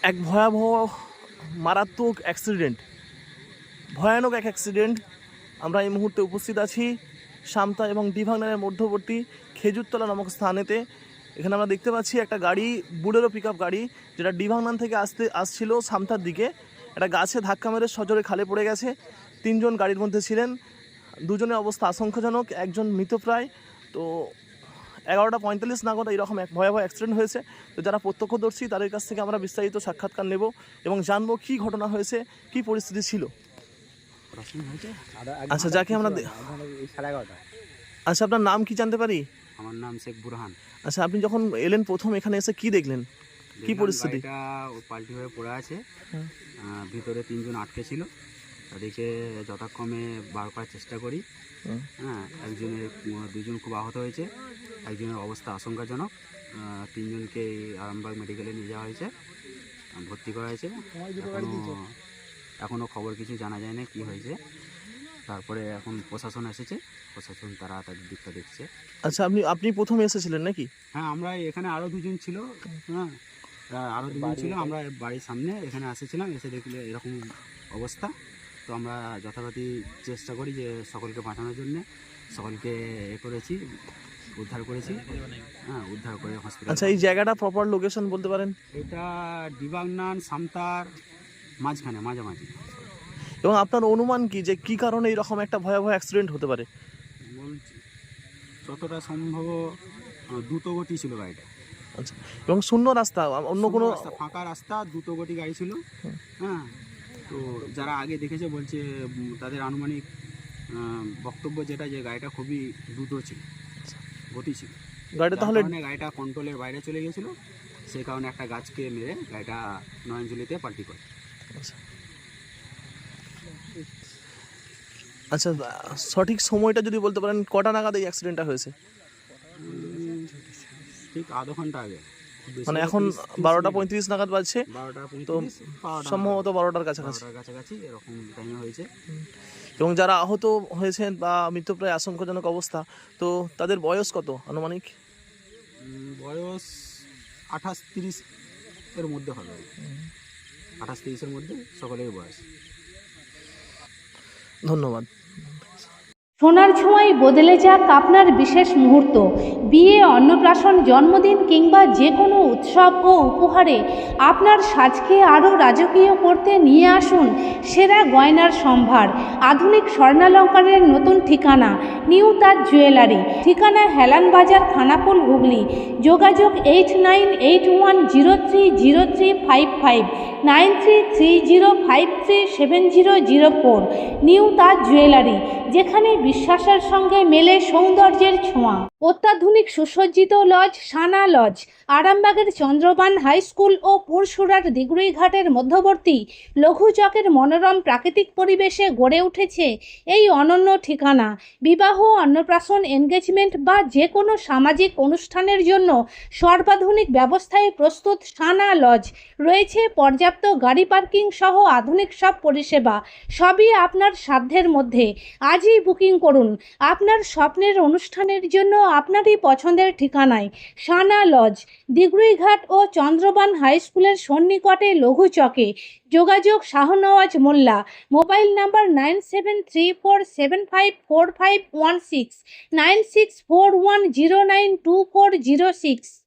এক ভয়াবহ মারাত্মক অ্যাক্সিডেন্ট, ভয়ানক এক অ্যাক্সিডেন্ট। আমরা এই মুহূর্তে উপস্থিত আছি সামতা এবং ডিভাংনানের মধ্যবর্তী খেজুরতলা নামক স্থানেতে। এখানে আমরা দেখতে পাচ্ছি একটা গাড়ি, বুলেরো পিকআপ গাড়ি, যেটা ডিভাংনান থেকে আসছিল সামতার দিকে, একটা গাছে ধাক্কা মেরে সজোরে খালে পড়ে গেছে। 3 জন গাড়ির মধ্যে ছিলেন, 2 জনের অবস্থা আশঙ্কাজনক, 1 জন মৃতপ্রায়। তো 11:45 নাগাদ এরকম এক ভয়াবহ অ্যাক্সিডেন্ট হয়েছে। তো যারা প্রত্যক্ষদর্শী তাদের কাছ থেকে আমরা বিস্তারিত সাক্ষাৎকার নেব এবং জানবো কী ঘটনা হয়েছে, কী পরিস্থিতি ছিল। আচ্ছা, যাকে আমরা আচ্ছা, আপনার নাম কি জানতে পারি? আমার নাম শেখ বুরহান। আচ্ছা, আপনি যখন এলেন প্রথম এখানে এসে কি দেখলেন, কি পরিস্থিতি? এটা পাল্টি হয়ে পড়ে আছে, ভিতরে 3 জন আটকে ছিল। তাদেরকে যথাক্রমে বার করার চেষ্টা করি। হ্যাঁ, 2 জন খুব আহত হয়েছে, একজনের অবস্থা আশঙ্কাজনক। 3 জনকে আরামবাগ মেডিকেলে নিয়ে যাওয়া হয়েছে, ভর্তি করা হয়েছে। এখনও খবর কিছু জানা যায় না কি হয়েছে। তারপরে এখন প্রশাসন এসেছে, প্রশাসন তারা তাদের দিকটা দেখছে। আচ্ছা, আপনি প্রথম এসেছিলেন নাকি? হ্যাঁ, আমরা এখানে আরও 2 জন ছিল। হ্যাঁ, আরও 2 জন ছিল। আমরা বাড়ির সামনে এখানে এসেছিলাম, এসে দেখলে এরকম অবস্থা। তো আমরা যথাযথি চেষ্টা করি যে সকলকে বাঁচানোর জন্য, সকলকে করেছি, উদ্ধার করেছি। হ্যাঁ, উদ্ধার করে হসপিটাল। আচ্ছা, এই জায়গাটা প্রপার লোকেশন বলতে পারেন? এটা ডিভাংনান সামতার মাঝামাঝি। এবং আপনার অনুমান কি যে কী কারণে এইরকম একটা ভয়াবহ অ্যাক্সিডেন্ট হতে পারে? বলছি যতটা সম্ভব দ্রুতগতি ছিল গাড়িটা। আচ্ছা, এবং শূন্য রাস্তা, অন্য কোনো ফাঁকা রাস্তা, দ্রুতগতি গাড়ি ছিল। হ্যাঁ, তো যারা আগে দেখেছে বলছে, তাদের আনুমানিক বক্তব্য যেটা, যে গাড়িটা খুবই দ্রুত ছিল, গতি ছিল গাড়িটা। তাহলে গাড়িটা কন্ট্রোলের বাইরে চলে গিয়েছিল, সেই কারণে একটা গাছকে মেরে গাড়িটা নয়নজলিতে পাল্টি করে। আচ্ছা, সঠিক সময়টা যদি বলতে পারেন, কটা নাগাদ এই অ্যাক্সিডেন্টটা হয়েছে? ঠিক আধা ঘন্টা আগে, মানে এখন 12:35 নাগাদ বাজছে, তো সম্ভবত 12টার কাছাকাছি এরকম টাইমে হয়েছে। এবং যারা আহত হয়েছেন বা মৃতপ্রায় আশঙ্কাজনক অবস্থা, তো তাদের বয়স কত আনুমানিক? বয়স 28-30 এর মধ্যে হবে, 28-30 এর মধ্যে সকলের বয়স। ধন্যবাদ। সোনার ছোঁয়ায় বদলে যাক আপনার বিশেষ মুহূর্ত। বিয়ে, অন্নপ্রাশন, জন্মদিন কিংবা যে কোনো উৎসব ও উপহারে আপনার সাজকে আরও রাজকীয় করতে নিয়ে আসুন সেরা গয়নার সম্ভার। আধুনিক স্বর্ণালঙ্কারের নতুন ঠিকানা নিউ তাজ জুয়েলারি। ঠিকানা হেলান বাজার, খানাকুল, হুগলি। যোগাযোগ 8981030355, 9330537004। নিউ তাজ জুয়েলারি, যেখানে বিশ্বাসের সঙ্গে মেলে সৌন্দর্যের ছোঁয়া। অত্যাধুনিক সুসজ্জিত লজ সানা লজ, আরামবাগের চন্দ্রবান হাই স্কুল ও পুরসুরার দিগুড়িঘাটের মধ্যবর্তী লঘু চকের মনোরম প্রাকৃতিক পরিবেশে গড়ে উঠেছে এই অনন্য ঠিকানা। বিবাহ, অন্নপ্রাশন, এনগেজমেন্ট বা যে কোনো সামাজিক অনুষ্ঠানের জন্য সর্বাধুনিক ব্যবস্থায় প্রস্তুত সানা লজ। রয়েছে পর্যাপ্ত গাড়ি পার্কিং সহ আধুনিক সব পরিষেবা, সবই আপনার সাধ্যের মধ্যে। আজই বুকিং করুন আপনার স্বপ্নের অনুষ্ঠানের জন্য আপনারই পছন্দের ঠিকানায়। সানা লজ, দিগুড়িঘাট ও চন্দ্রবান হাই স্কুলের সন্নিকটে লঘু চকে। যোগাযোগ শাহনওয়াজ মোল্লা। Mobile number 9734754516, 9641092406।